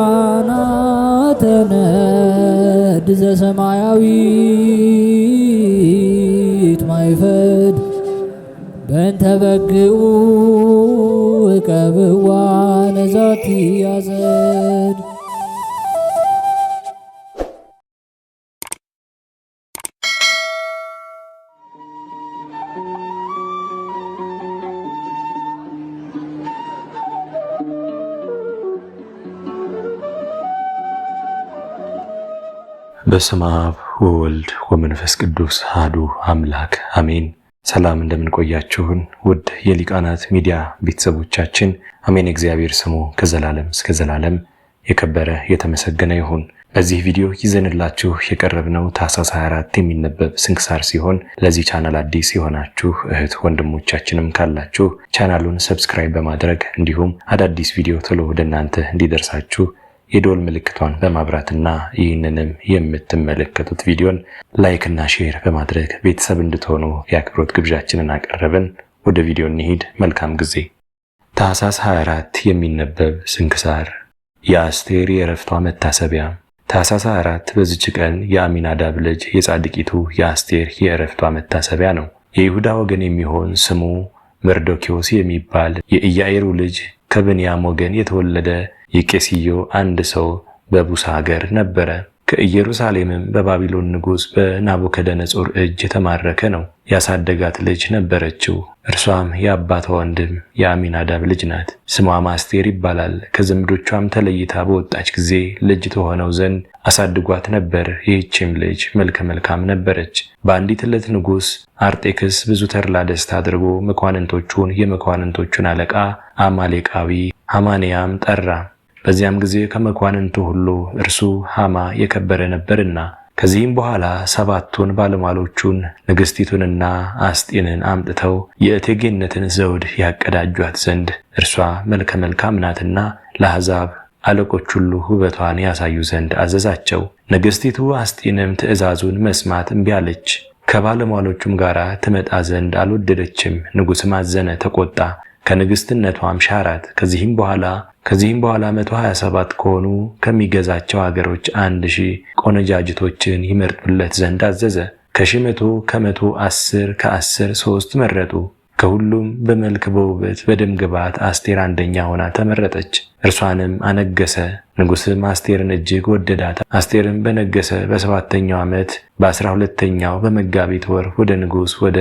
ሊቃናተ ነድ ዘሰማያዊት ማይፈድ በእንተ በግዑ እቀብዋ ነዛቲ ያዘድ። በስመ አብ ወወልድ ወመንፈስ ቅዱስ አሐዱ አምላክ አሜን። ሰላም እንደምንቆያችሁን ውድ የሊቃናት ሚዲያ ቤተሰቦቻችን፣ አሜን። እግዚአብሔር ስሙ ከዘላለም እስከ ዘላለም የከበረ የተመሰገነ ይሁን። በዚህ ቪዲዮ ይዘንላችሁ የቀረብነው ታኅሳስ 24 የሚነበብ ስንክሳር ሲሆን ለዚህ ቻናል አዲስ የሆናችሁ እህት ወንድሞቻችንም ካላችሁ ቻናሉን ሰብስክራይብ በማድረግ እንዲሁም አዳዲስ ቪዲዮ ቶሎ ወደ እናንተ እንዲደርሳችሁ የደወል ምልክቷን በማብራትና ይህንንም የምትመለከቱት ቪዲዮን ላይክ እና ሼር በማድረግ ቤተሰብ እንድትሆኑ የአክብሮት ግብዣችንን አቀረብን። ወደ ቪዲዮ እንሂድ። መልካም ጊዜ። ታኅሳስ 24 የሚነበብ ስንክሳር። የአስቴር የዕረፍቷ መታሰቢያ። ታኅሳስ 24 በዚች ቀን የአሚናዳብ ልጅ የጻድቂቱ የአስቴር የዕረፍቷ መታሰቢያ ነው። የይሁዳ ወገን የሚሆን ስሙ መርዶክዮስ የሚባል የኢያኢሩ ልጅ ከብንያም ወገን የተወለደ የቄስዮ አንድ ሰው በቡሳ ሀገር ነበረ። ከኢየሩሳሌምም በባቢሎን ንጉሥ በናቡከደነጾር እጅ የተማረከ ነው። ያሳደጋት ልጅ ነበረችው። እርሷም የአባቷ ወንድም የአሚናዳብ ልጅ ናት። ስሟም አስቴር ይባላል። ከዘመዶቿም ተለይታ በወጣች ጊዜ ልጅ ትሆነው ዘንድ አሳድጓት ነበር። ይህችም ልጅ መልከ መልካም ነበረች። በአንዲት ዕለት ንጉሥ አርጤክስ ብዙ ተድላ ደስታ አድርጎ መኳንንቶቹን የመኳንንቶቹን አለቃ አማሌቃዊ ሐማንያም ጠራ። በዚያም ጊዜ ከመኳንንቱ ሁሉ እርሱ ሐማ የከበረ ነበርና። ከዚህም በኋላ 7ቱን ባለሟሎቹን ንግሥቲቱንና አስጢንን አምጥተው የእቴጌነትን ዘውድ ያቀዳጇት ዘንድ እርሷ መልከ መልካም ናትና ለአሕዛብ አለቆች ሁሉ ውበቷን ያሳዩ ዘንድ አዘዛቸው። ንግሥቲቱ አስጢንም ትእዛዙን መስማት እምቢ አለች። ከባለሟሎቹም ጋር ትመጣ ዘንድ አልወደደችም። ንጉሥም አዘነ፣ ተቆጣ፣ ከንግሥትነቷም ሻራት። ከዚህም በኋላ 127 ከሆኑ ከሚገዛቸው አገሮች 1000 ቆነጃጅቶችን ይመርጡለት ዘንድ አዘዘ። ከ100 ከ110 ከ10 3 መረጡ። ከሁሉም በመልክ በውበት በደም ግባት አስቴር አንደኛ ሆና ተመረጠች። እርሷንም አነገሰ። ንጉሥም አስቴርን እጅግ ወደዳት። አስቴርም በነገሰ በ7ኛው ዓመት በ12ኛው በመጋቢት ወር ወደ ንጉሥ ወደ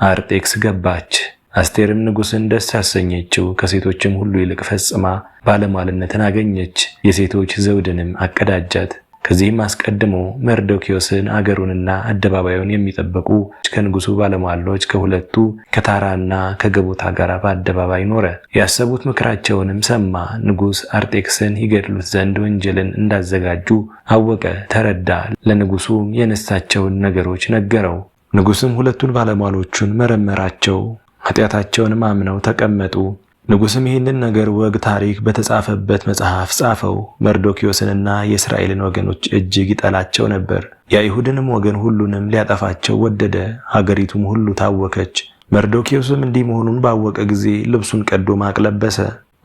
አርጤክስ ገባች። አስቴርም ንጉሥን ደስ አሰኘችው። ከሴቶችም ሁሉ ይልቅ ፈጽማ ባለሟልነትን አገኘች። የሴቶች ዘውድንም አቀዳጃት። ከዚህም አስቀድሞ መርዶክዮስን አገሩንና አደባባዩን የሚጠብቁ ከንጉሡ ባለሟሎች ከሁለቱ ከታራና ከገቦታ ጋር በአደባባይ ኖረ። ያሰቡት ምክራቸውንም ሰማ። ንጉሥ አርጤክስን ይገድሉት ዘንድ ወንጀልን እንዳዘጋጁ አወቀ፣ ተረዳ። ለንጉሡም የነሳቸውን ነገሮች ነገረው። ንጉሥም ሁለቱን ባለሟሎቹን መረመራቸው። ኃጢአታቸውንም አምነው ተቀመጡ። ንጉሥም ይህንን ነገር ወግ ታሪክ በተጻፈበት መጽሐፍ ጻፈው። መርዶክዮስንና የእስራኤልን ወገኖች እጅግ ይጠላቸው ነበር። የአይሁድንም ወገን ሁሉንም ሊያጠፋቸው ወደደ። ሀገሪቱም ሁሉ ታወከች። መርዶክዮስም እንዲህ መሆኑን ባወቀ ጊዜ ልብሱን ቀዶ ማቅ ለበሰ።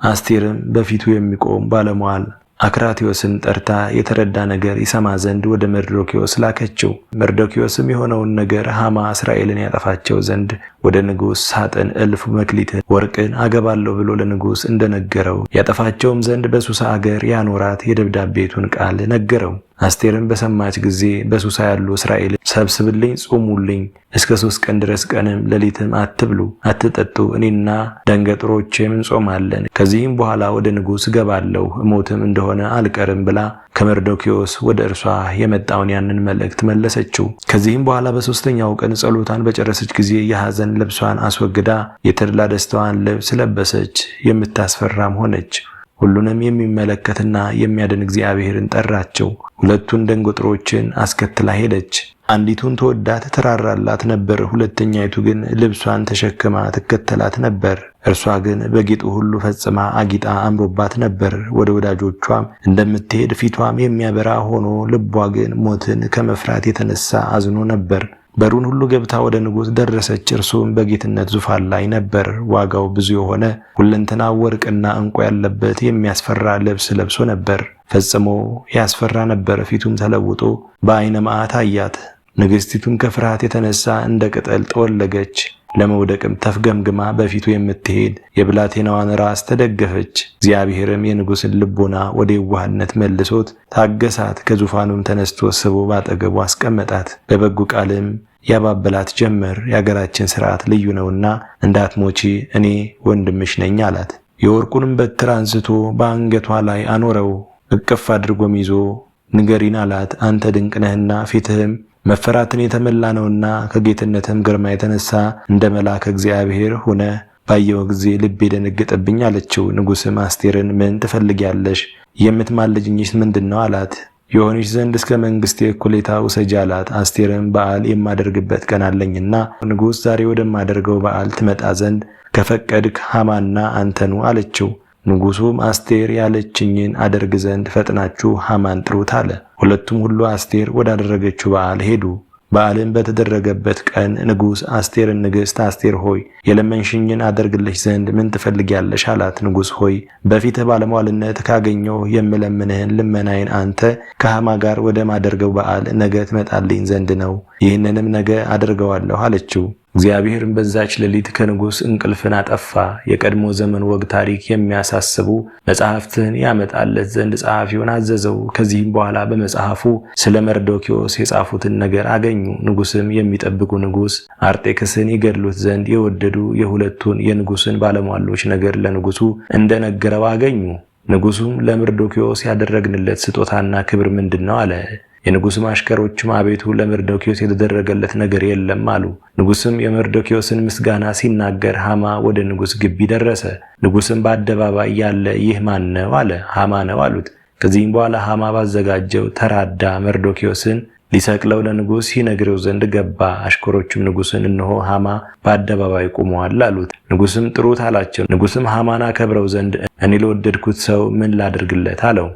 አስቴርም በፊቱ የሚቆም ባለሟል አክራትዮስን ጠርታ የተረዳ ነገር ይሰማ ዘንድ ወደ መርዶክዮስ ላከችው። መርዶክዮስም የሆነውን ነገር ሐማ እስራኤልን ያጠፋቸው ዘንድ ወደ ንጉሥ ሳጥን 1000 መክሊትን ወርቅን አገባለሁ ብሎ ለንጉሥ እንደነገረው ያጠፋቸውም ዘንድ በሱሳ አገር ያኖራት የደብዳቤቱን ቃል ነገረው። አስቴርም በሰማች ጊዜ በሱሳ ያሉ እስራኤልን ሰብስብልኝ፣ ጾሙልኝ፣ እስከ 3 ቀን ድረስ ቀንም ሌሊትም አትብሉ አትጠጡ፣ እኔና ደንገጥሮቼም እንጾማለን። ከዚህም በኋላ ወደ ንጉሥ እገባለሁ፣ እሞትም እንደሆነ አልቀርም ብላ ከመርዶክዮስ ወደ እርሷ የመጣውን ያንን መልእክት መለሰችው። ከዚህም በኋላ በ3ኛው ቀን ጸሎታን በጨረሰች ጊዜ የሐዘን ልብሷን አስወግዳ የተድላ ደስታዋን ልብስ ለበሰች። የምታስፈራም ሆነች። ሁሉንም የሚመለከትና የሚያድን እግዚአብሔርን ጠራቸው። 2ቱን ደንገጥሮችን አስከትላ ሄደች። አንዲቱን ተወዳት ተራራላት ነበር፣ ሁለተኛይቱ ግን ልብሷን ተሸክማ ትከተላት ነበር። እርሷ ግን በጌጡ ሁሉ ፈጽማ አጊጣ አምሮባት ነበር። ወደ ወዳጆቿም እንደምትሄድ ፊቷም የሚያበራ ሆኖ ልቧ ግን ሞትን ከመፍራት የተነሳ አዝኖ ነበር። በሩን ሁሉ ገብታ ወደ ንጉሥ ደረሰች። እርሱም በጌትነት ዙፋን ላይ ነበር። ዋጋው ብዙ የሆነ ሁለንተና ወርቅና ዕንቁ ያለበት የሚያስፈራ ልብስ ለብሶ ነበር። ፈጽሞ ያስፈራ ነበር። ፊቱም ተለውጦ በዓይነ መዓት አያት። ንግሥቲቱም ከፍርሃት የተነሳ እንደ ቅጠል ጠወለገች። ለመውደቅም ተፍገምግማ በፊቱ የምትሄድ የብላቴናዋን ራስ ተደገፈች። እግዚአብሔርም የንጉሥን ልቦና ወደ የዋህነት መልሶት ታገሳት። ከዙፋኑም ተነስቶ ስቦ ባጠገቡ አስቀመጣት። በበጎ ቃልም ያባበላት ጀመር። የአገራችን ሥርዓት ልዩ ነውና እንዳትሞቺ እኔ ወንድምሽ ነኝ አላት። የወርቁንም በትር አንስቶ በአንገቷ ላይ አኖረው። እቅፍ አድርጎም ይዞ ንገሪን አላት። አንተ ድንቅ ነህና ፊትህም መፈራትን የተመላ ነውና ከጌትነትም ግርማ የተነሳ እንደ መልአከ እግዚአብሔር ሆነ ባየው ጊዜ ልቤ ደነገጠብኝ አለችው። ንጉሥም አስቴርን ምን ትፈልጊያለሽ? የምትማልጅኝስ ምንድነው አላት። የሆንሽ ዘንድ እስከ መንግሥቴ እኩሌታ ውሰጂ አላት። አስቴርም በዓል የማደርግበት ቀን አለኝና ንጉሥ ዛሬ ወደማደርገው በዓል ትመጣ ዘንድ ከፈቀድክ ሐማና አንተኑ አለችው። ንጉሡም አስቴር ያለችኝን አደርግ ዘንድ ፈጥናችሁ ሐማን ጥሩት አለ። ሁለቱም ሁሉ አስቴር ወዳደረገችው በዓል ሄዱ። በዓልም በተደረገበት ቀን ንጉሥ አስቴርን ንግሥት አስቴር ሆይ የለመንሽኝን አደርግልሽ ዘንድ ምን ትፈልጊያለሽ? አላት። ንጉሥ ሆይ በፊትህ ባለሟልነት ካገኘው የምለምንህን ልመናዬን አንተ ከሐማ ጋር ወደ ማደርገው በዓል ነገ ትመጣልኝ ዘንድ ነው። ይህንንም ነገ አደርገዋለሁ አለችው። እግዚአብሔርም በዛች ሌሊት ከንጉሥ እንቅልፍን አጠፋ። የቀድሞ ዘመን ወግ ታሪክ የሚያሳስቡ መጽሐፍትን ያመጣለት ዘንድ ጸሐፊውን አዘዘው። ከዚህም በኋላ በመጽሐፉ ስለ መርዶክዮስ የጻፉትን ነገር አገኙ። ንጉሥም የሚጠብቁ ንጉሥ አርጤክስን ይገድሉት ዘንድ የወደዱ የሁለቱን የንጉሥን ባለሟሎች ነገር ለንጉሡ እንደነገረው አገኙ። ንጉሡም ለመርዶክዮስ ያደረግንለት ስጦታና ክብር ምንድነው? አለ። የንጉሥም አሽከሮችም አቤቱ ለመርዶክዮስ የተደረገለት ነገር የለም አሉ። ንጉሥም የመርዶክዮስን ምስጋና ሲናገር ሐማ ወደ ንጉሥ ግቢ ደረሰ። ንጉሥም በአደባባይ ያለ ይህ ማን ነው? አለ። ሐማ ነው አሉት። ከዚህም በኋላ ሐማ ባዘጋጀው ተራዳ መርዶክዮስን ሊሰቅለው ለንጉሥ ይነግረው ዘንድ ገባ። አሽከሮቹም ንጉሥን እነሆ ሐማ በአደባባይ ቆመዋል አሉት። ንጉሥም ጥሩት አላቸው። ንጉሥም ሐማን አከብረው ዘንድ እኔ ለወደድኩት ሰው ምን ላድርግለት? አለው።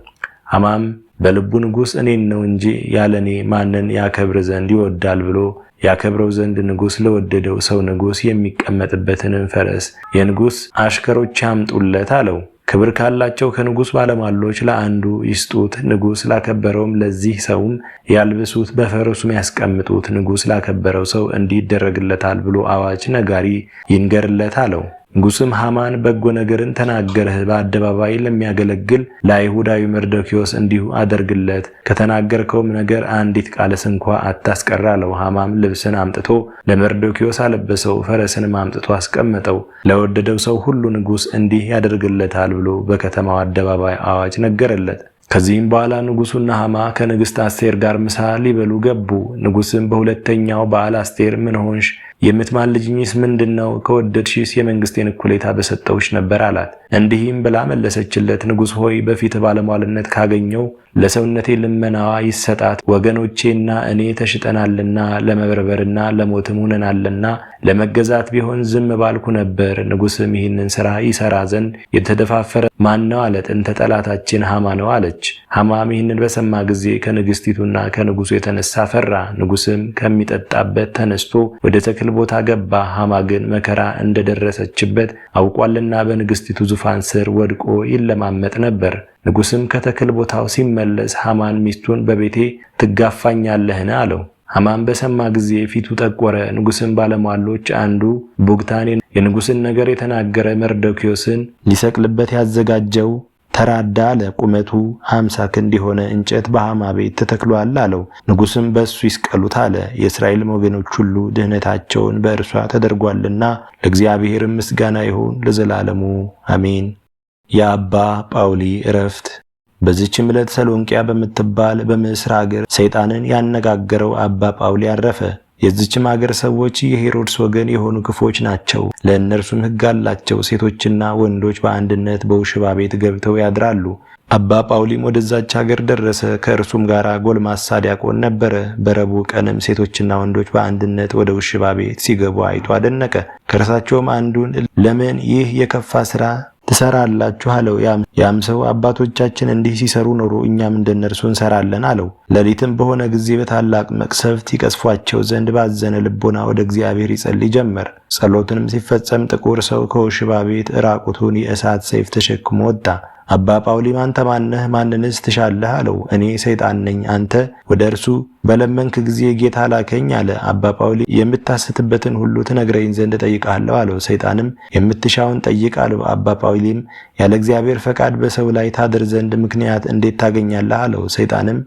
ሐማም በልቡ ንጉሥ እኔን ነው እንጂ ያለኔ ማንን ያከብር ዘንድ ይወዳል ብሎ ያከብረው ዘንድ ንጉሥ ለወደደው ሰው ንጉሥ የሚቀመጥበትንም ፈረስ የንጉሥ አሽከሮች ያምጡለት አለው። ክብር ካላቸው ከንጉሥ ባለሟሎች ለአንዱ ይስጡት። ንጉሥ ላከበረውም ለዚህ ሰውም ያልብሱት፣ በፈረሱም ያስቀምጡት። ንጉሥ ላከበረው ሰው እንዲህ ይደረግለታል ብሎ አዋጅ ነጋሪ ይንገርለት አለው። ንጉሥም ሐማን በጎ ነገርን ተናገርህ፣ በአደባባይ ለሚያገለግል ለአይሁዳዊ መርዶክዮስ እንዲሁ አደርግለት፣ ከተናገርከውም ነገር አንዲት ቃልስ እንኳ አታስቀር አለው። ሐማም ልብስን አምጥቶ ለመርዶክዮስ አለበሰው፣ ፈረስንም አምጥቶ አስቀመጠው። ለወደደው ሰው ሁሉ ንጉሥ እንዲህ ያደርግለታል ብሎ በከተማው አደባባይ አዋጅ ነገረለት። ከዚህም በኋላ ንጉሡና ሐማ ከንግሥት አስቴር ጋር ምሳ ሊበሉ ገቡ። ንጉሥም በሁለተኛው በዓል አስቴር ምን ሆንሽ? የምትማልጅኝስ ምንድነው? ከወደድሽስ የመንግስቴን እኩሌታ በሰጠውሽ ነበር አላት። እንዲህም ብላ መለሰችለት፣ ንጉሥ ሆይ በፊት ባለሟልነት ካገኘው ለሰውነቴ ልመናዋ ይሰጣት። ወገኖቼና እኔ ተሽጠናልና ለመበርበርና ለሞትም ሆነናልና ለመገዛት ቢሆን ዝም ባልኩ ነበር። ንጉሥም ይህንን ሥራ ይሠራ ዘንድ የተደፋፈረ ማን ነው አለ። ጥንተ ጠላታችን ሐማ ነው አለች። ሐማም ይህንን በሰማ ጊዜ ከንግሥቲቱና ከንጉሡ የተነሳ ፈራ። ንጉሥም ከሚጠጣበት ተነስቶ ወደ ተክል ቦታ ገባ። ሐማ ግን መከራ እንደደረሰችበት አውቋልና በንግሥቲቱ ዙፋን ስር ወድቆ ይለማመጥ ነበር። ንጉሥም ከተክል ቦታው ሲመለስ ሐማን ሚስቱን በቤቴ ትጋፋኛለህን? አለው። ሐማን በሰማ ጊዜ ፊቱ ጠቆረ። ንጉሥም ባለሟሎች አንዱ ቡግታኔን የንጉሥን ነገር የተናገረ መርዶክዮስን ሊሰቅልበት ያዘጋጀው ተራዳ አለ። ቁመቱ 50 ክንድ የሆነ እንጨት በሐማ ቤት ተተክሏል አለው። ንጉሥም በእሱ ይስቀሉት አለ። የእስራኤል ወገኖች ሁሉ ድህነታቸውን በእርሷ ተደርጓልና ለእግዚአብሔር ምስጋና ይሁን ለዘላለሙ አሜን። የአባ ጳውሊ ዕረፍት። በዚህችም ዕለት ሰሎንቅያ በምትባል በምስር አገር ሰይጣንን ያነጋገረው አባ ጳውሊ አረፈ። የዚችም አገር ሰዎች የሄሮድስ ወገን የሆኑ ክፎች ናቸው። ለእነርሱም ሕግ አላቸው። ሴቶችና ወንዶች በአንድነት በውሽባ ቤት ገብተው ያድራሉ። አባ ጳውሊም ወደዛች አገር ደረሰ። ከእርሱም ጋር ጎልማሳ ዲያቆን ነበረ። በረቡዕ ቀንም ሴቶችና ወንዶች በአንድነት ወደ ውሽባ ቤት ሲገቡ አይቶ አደነቀ። ከእርሳቸውም አንዱን ለምን ይህ የከፋ ሥራ ትሰራላችሁ አለው። ያም ሰው አባቶቻችን እንዲህ ሲሰሩ ኖሮ እኛም እንደነርሱ እንሰራለን አለው። ሌሊትም በሆነ ጊዜ በታላቅ መቅሰፍት ይቀስፏቸው ዘንድ ባዘነ ልቦና ወደ እግዚአብሔር ይጸልይ ጀመር። ጸሎቱንም ሲፈጸም ጥቁር ሰው ከውሽባ ቤት ራቁቱን የእሳት ሰይፍ ተሸክሞ ወጣ። አባ ጳውሊም አንተ ማነህ? ማንንስ ትሻለህ? አለው። እኔ ሰይጣን ነኝ፣ አንተ ወደ እርሱ በለመንክ ጊዜ ጌታ ላከኝ አለ። አባ ጳውሊ የምታስትበትን ሁሉ ትነግረኝ ዘንድ ጠይቃለሁ አለው። ሰይጣንም የምትሻውን ጠይቅ አለው። አባ ጳውሊም ያለ እግዚአብሔር ፈቃድ በሰው ላይ ታድር ዘንድ ምክንያት እንዴት ታገኛለህ? አለው። ሰይጣንም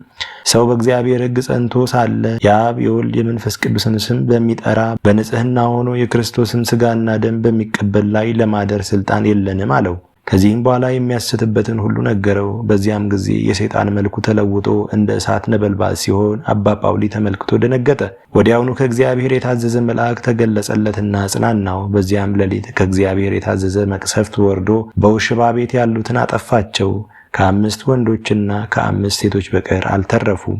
ሰው በእግዚአብሔር ሕግ ጸንቶ ሳለ የአብ የወልድ የመንፈስ ቅዱስን ስም በሚጠራ በንጽሕና ሆኖ የክርስቶስን ሥጋና ደም በሚቀበል ላይ ለማደር ስልጣን የለንም አለው። ከዚህም በኋላ የሚያስትበትን ሁሉ ነገረው። በዚያም ጊዜ የሰይጣን መልኩ ተለውጦ እንደ እሳት ነበልባል ሲሆን አባ ጳውሊ ተመልክቶ ደነገጠ። ወዲያውኑ ከእግዚአብሔር የታዘዘ መልአክ ተገለጸለትና አጽናናው። በዚያም ሌሊት ከእግዚአብሔር የታዘዘ መቅሰፍት ወርዶ በውሽባ ቤት ያሉትን አጠፋቸው። ከ5 ወንዶችና ከ5 ሴቶች በቀር አልተረፉም።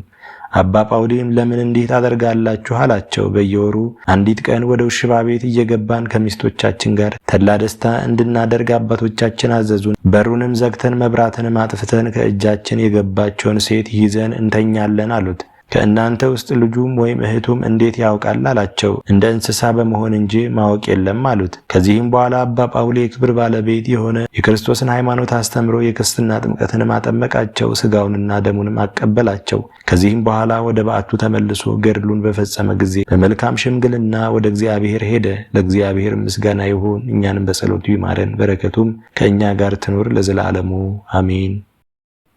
አባ ጳውሊም ለምን እንዲህ ታደርጋላችሁ አላቸው። በየወሩ አንዲት ቀን ወደ ውሽባ ቤት እየገባን ከሚስቶቻችን ጋር ተድላ ደስታ እንድናደርግ አባቶቻችን አዘዙን። በሩንም ዘግተን መብራትንም አጥፍተን ከእጃችን የገባቸውን ሴት ይዘን እንተኛለን አሉት። ከእናንተ ውስጥ ልጁም ወይም እህቱም እንዴት ያውቃል አላቸው። እንደ እንስሳ በመሆን እንጂ ማወቅ የለም አሉት። ከዚህም በኋላ አባ ጳውሊ የክብር ባለቤት የሆነ የክርስቶስን ሃይማኖት አስተምሮ የክርስትና ጥምቀትንም አጠመቃቸው፣ ሥጋውንና ደሙንም አቀበላቸው። ከዚህም በኋላ ወደ በዓቱ ተመልሶ ገድሉን በፈጸመ ጊዜ በመልካም ሽምግልና ወደ እግዚአብሔር ሄደ። ለእግዚአብሔር ምስጋና ይሁን፣ እኛንም በጸሎቱ ይማረን፣ በረከቱም ከእኛ ጋር ትኑር ለዘላለሙ አሜን።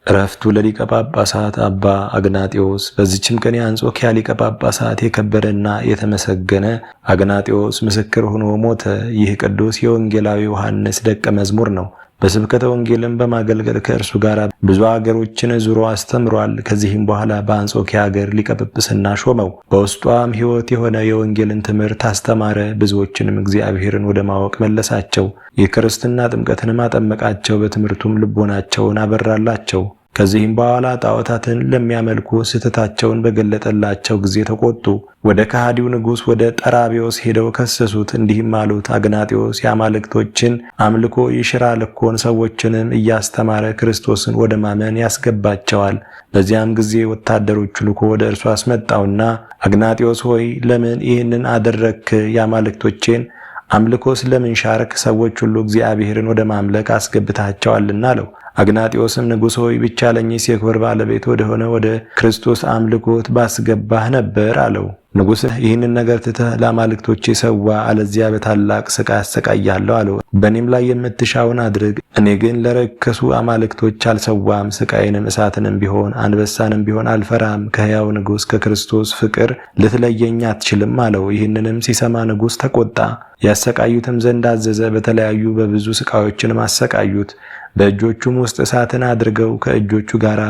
ዕረፍቱ ለሊቀ ጳጳሳት አባ አግናጢዮስ። በዚችም ቀን የአንጾኪያ ሊቀ ጳጳሳት የከበረና የተመሰገነ አግናጢዮስ ምስክር ሆኖ ሞተ። ይህ ቅዱስ የወንጌላዊ ዮሐንስ ደቀ መዝሙር ነው። በስብከተ ወንጌልም በማገልገል ከእርሱ ጋር ብዙ አገሮችን ዙሮ አስተምሯል። ከዚህም በኋላ በአንጾኪያ ሀገር ሊቀ ጵጵስና ሾመው። በውስጧም ሕይወት የሆነ የወንጌልን ትምህርት አስተማረ። ብዙዎችንም እግዚአብሔርን ወደ ማወቅ መለሳቸው። የክርስትና ጥምቀትንም አጠመቃቸው። በትምህርቱም ልቦናቸውን አበራላቸው። ከዚህም በኋላ ጣዖታትን ለሚያመልኩ ስህተታቸውን በገለጠላቸው ጊዜ ተቆጡ። ወደ ከሃዲው ንጉሥ ወደ ጠራቢዎስ ሄደው ከሰሱት። እንዲህም አሉት፣ አግናጢዮስ የአማልክቶችን አምልኮ ይሽራል እኮን፣ ሰዎችንም እያስተማረ ክርስቶስን ወደ ማመን ያስገባቸዋል። በዚያም ጊዜ ወታደሮቹ ልኮ ወደ እርሱ አስመጣውና አግናጢዮስ ሆይ ለምን ይህንን አደረግክ? የአማልክቶቼን አምልኮስ ለምን ሻርክ? ሰዎች ሁሉ እግዚአብሔርን ወደ ማምለክ አስገብታቸዋልና አለው። አግናጢዮስም ንጉሥ ሆይ ብቻ ለኝስ የክብር ባለቤት ወደሆነ ወደ ክርስቶስ አምልኮት ባስገባህ ነበር አለው። ንጉሥ ይህንን ነገር ትተህ ለአማልክቶቼ ሰዋ፣ አለዚያ በታላቅ ስቃይ አሰቃያለሁ አለው። በእኔም ላይ የምትሻውን አድርግ፣ እኔ ግን ለረከሱ አማልክቶች አልሰዋም። ስቃይንም እሳትንም ቢሆን አንበሳንም ቢሆን አልፈራም። ከሕያው ንጉሥ ከክርስቶስ ፍቅር ልትለየኝ አትችልም አለው። ይህንንም ሲሰማ ንጉሥ ተቆጣ። ያሰቃዩትም ዘንድ አዘዘ። በተለያዩ በብዙ ስቃዮችንም አሰቃዩት። በእጆቹም ውስጥ እሳትን አድርገው ከእጆቹ ጋር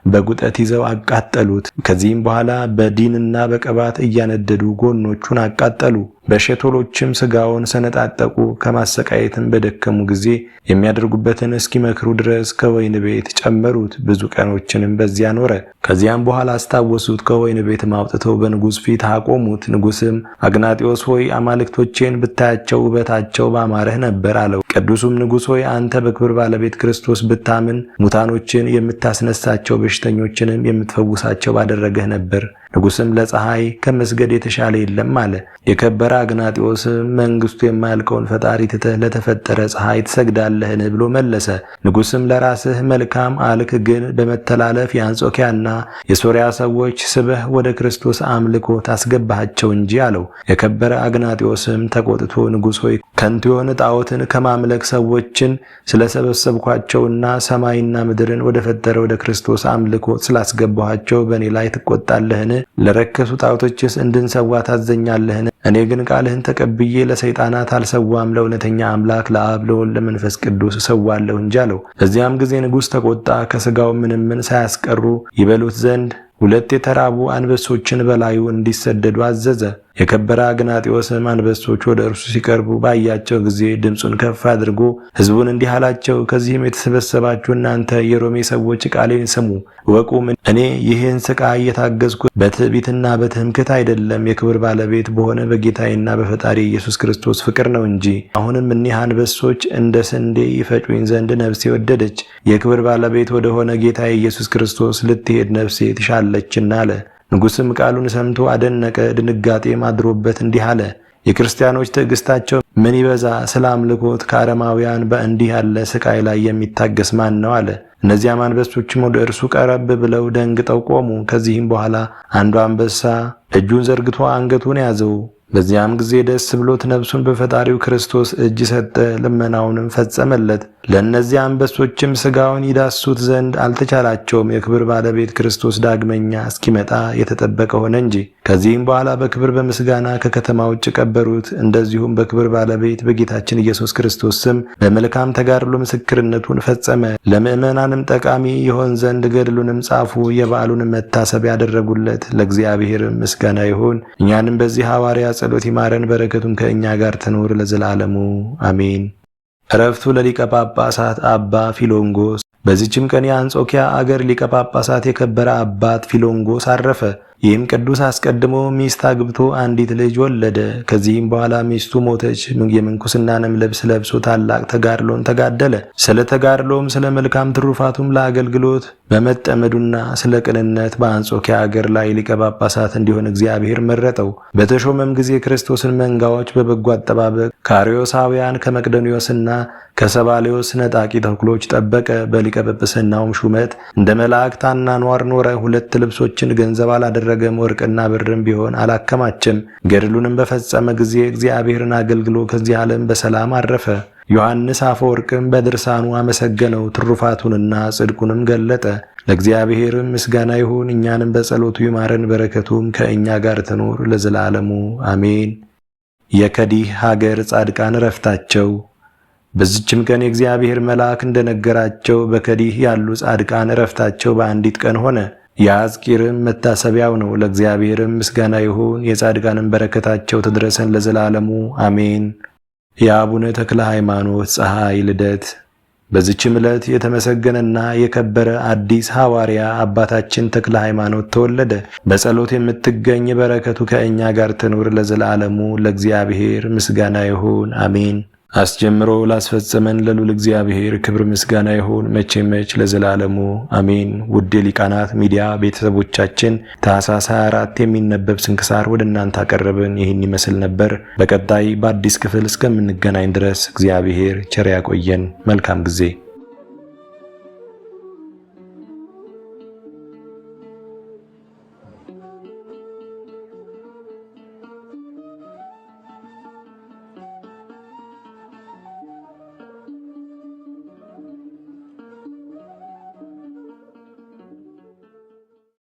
በጉጠት ይዘው አቃጠሉት። ከዚህም በኋላ በዲንና በቅባት እያነደዱ ጎኖቹን አቃጠሉ። በሸቶሎችም ስጋውን ሰነጣጠቁ። ከማሰቃየትም በደከሙ ጊዜ የሚያደርጉበትን እስኪመክሩ ድረስ ከወይን ቤት ጨመሩት። ብዙ ቀኖችንም በዚያ ኖረ። ከዚያም በኋላ አስታወሱት። ከወይን ቤትም አውጥተው በንጉሥ ፊት አቆሙት። ንጉሥም አግናጢዮስ ሆይ አማልክቶቼን ብታያቸው ውበታቸው ባማረህ ነበር አለው። ቅዱሱም ንጉሥ ሆይ አንተ በክብር ባለቤት ክርስቶስ ብታምን ሙታኖችን የምታስነሳቸው በሽተኞችንም የምትፈውሳቸው ባደረገህ ነበር። ንጉሥም ለፀሐይ ከመስገድ የተሻለ የለም አለ። የከበረ አግናጢዮስም መንግሥቱ የማያልቀውን ፈጣሪ ትተህ ለተፈጠረ ፀሐይ ትሰግዳለህን ብሎ መለሰ። ንጉሥም ለራስህ መልካም አልክ፣ ግን በመተላለፍ የአንጾኪያና የሶርያ ሰዎች ስበህ ወደ ክርስቶስ አምልኮ ታስገባሃቸው እንጂ አለው። የከበረ አግናጢዮስም ተቆጥቶ ንጉሥ ሆይ ከንቱ የሆነ ጣዖትን ከማምለክ ሰዎችን ስለሰበሰብኳቸውና ሰማይና ምድርን ወደ ፈጠረ ወደ ክርስቶስ አምልኮ ስላስገባኋቸው በእኔ ላይ ትቆጣለህን? ለረከሱ ጣዖቶችስ እንድንሰዋ ታዘኛለህን? እኔ ግን ቃልህን ተቀብዬ ለሰይጣናት አልሰዋም፣ ለእውነተኛ አምላክ ለአብ ለወልድ ለመንፈስ ቅዱስ እሰዋለሁ እንጂ አለው። በዚያም ጊዜ ንጉሥ ተቆጣ። ከሥጋው ምንም ሳያስቀሩ ይበሉት ዘንድ 2 የተራቡ አንበሶችን በላዩ እንዲሰደዱ አዘዘ። የከበረ አግናጢዮስም አንበሶች ወደ እርሱ ሲቀርቡ ባያቸው ጊዜ ድምፁን ከፍ አድርጎ ሕዝቡን እንዲህ አላቸው፣ ከዚህም የተሰበሰባችሁ እናንተ የሮሜ ሰዎች ቃሌን ስሙ፣ እወቁም። እኔ ይህን ሥቃይ እየታገዝኩ በትዕቢትና በትምክህት አይደለም፣ የክብር ባለቤት በሆነ በጌታዬና በፈጣሪ ኢየሱስ ክርስቶስ ፍቅር ነው እንጂ። አሁንም እኒህ አንበሶች እንደ ስንዴ ይፈጩኝ ዘንድ ነፍሴ ወደደች፣ የክብር ባለቤት ወደሆነ ጌታዬ ኢየሱስ ክርስቶስ ልትሄድ ነፍሴ ትሻለችና አለ። ንጉሥም ቃሉን ሰምቶ አደነቀ፣ ድንጋጤም አድሮበት እንዲህ አለ፣ የክርስቲያኖች ትዕግስታቸው ምን ይበዛ! ስለ አምልኮት ከአረማውያን በእንዲህ ያለ ሥቃይ ላይ የሚታገስ ማን ነው? አለ። እነዚያም አንበሶችም ወደ እርሱ ቀረብ ብለው ደንግጠው ቆሙ። ከዚህም በኋላ አንዱ አንበሳ እጁን ዘርግቶ አንገቱን ያዘው። በዚያም ጊዜ ደስ ብሎት ነፍሱን በፈጣሪው ክርስቶስ እጅ ሰጠ፣ ልመናውንም ፈጸመለት። ለእነዚያ አንበሶችም ሥጋውን ይዳሱት ዘንድ አልተቻላቸውም፣ የክብር ባለቤት ክርስቶስ ዳግመኛ እስኪመጣ የተጠበቀ ሆነ እንጂ። ከዚህም በኋላ በክብር በምስጋና ከከተማ ውጭ ቀበሩት። እንደዚሁም በክብር ባለቤት በጌታችን ኢየሱስ ክርስቶስ ስም በመልካም ተጋድሎ ምስክርነቱን ፈጸመ። ለምእመናንም ጠቃሚ ይሆን ዘንድ ገድሉንም ጻፉ፣ የበዓሉንም መታሰቢያ ያደረጉለት። ለእግዚአብሔርም ምስጋና ይሁን፣ እኛንም በዚህ ሐዋርያ ጸሎት ይማረን፣ በረከቱም ከእኛ ጋር ትኑር ለዘላለሙ አሜን። ዕረፍቱ ለሊቀ ጳጳሳት አባ ፊሎንጎስ። በዚችም ቀን የአንጾኪያ አገር ሊቀ ጳጳሳት የከበረ አባት ፊሎንጎስ አረፈ። ይህም ቅዱስ አስቀድሞ ሚስት አግብቶ አንዲት ልጅ ወለደ። ከዚህም በኋላ ሚስቱ ሞተች። የምንኩስናንም ልብስ ለብሶ ታላቅ ተጋድሎን ተጋደለ። ስለ ተጋድሎም ስለ መልካም ትሩፋቱም ለአገልግሎት በመጠመዱና ስለ ቅንነት በአንጾኪያ አገር ላይ ሊቀ ጳጳሳት እንዲሆን እግዚአብሔር መረጠው። በተሾመም ጊዜ ክርስቶስን መንጋዎች በበጎ አጠባበቅ ከአርዮሳውያን ከመቅደኒዮስና ከሰባሌዎስ ነጣቂ ተኩሎች ጠበቀ። በሊቀ ጵጵስናውም ሹመት እንደ መላእክት አኗኗር ኖረ። 2 ልብሶችን ገንዘብ አላደረገም፣ ወርቅና ብርም ቢሆን አላከማቸም። ገድሉንም በፈጸመ ጊዜ እግዚአብሔርን አገልግሎ ከዚህ ዓለም በሰላም አረፈ። ዮሐንስ አፈወርቅም በድርሳኑ አመሰገነው፣ ትሩፋቱንና ጽድቁንም ገለጠ። ለእግዚአብሔርም ምስጋና ይሁን፣ እኛንም በጸሎቱ ይማረን፣ በረከቱም ከእኛ ጋር ትኑር ለዘላለሙ አሜን። የከዲህ ሀገር ጻድቃን ዕረፍታቸው። በዚችም ቀን የእግዚአብሔር መልአክ እንደነገራቸው በከዲህ ያሉ ጻድቃን ዕረፍታቸው በአንዲት ቀን ሆነ። የአዝቂርም መታሰቢያው ነው። ለእግዚአብሔርም ምስጋና ይሁን፣ የጻድቃንም በረከታቸው ትድረሰን ለዘላለሙ አሜን። የአቡነ ተክለ ሃይማኖት ፀሐይ ልደት። በዚችም ዕለት የተመሰገነና የከበረ አዲስ ሐዋርያ አባታችን ተክለ ሃይማኖት ተወለደ። በጸሎት የምትገኝ በረከቱ ከእኛ ጋር ትኑር ለዘላለሙ። ለእግዚአብሔር ምስጋና ይሁን አሜን። አስጀምሮ ላስፈጸመን ለልዑል እግዚአብሔር ክብር ምስጋና ይሁን መቼ ለዘላለሙ አሜን። ውድ የሊቃናት ሚዲያ ቤተሰቦቻችን ታኅሳስ 24 የሚነበብ ስንክሳር ወደ እናንተ አቀረብን። ይህን ይመስል ነበር። በቀጣይ በአዲስ ክፍል እስከምንገናኝ ድረስ እግዚአብሔር ቸር ያቆየን። መልካም ጊዜ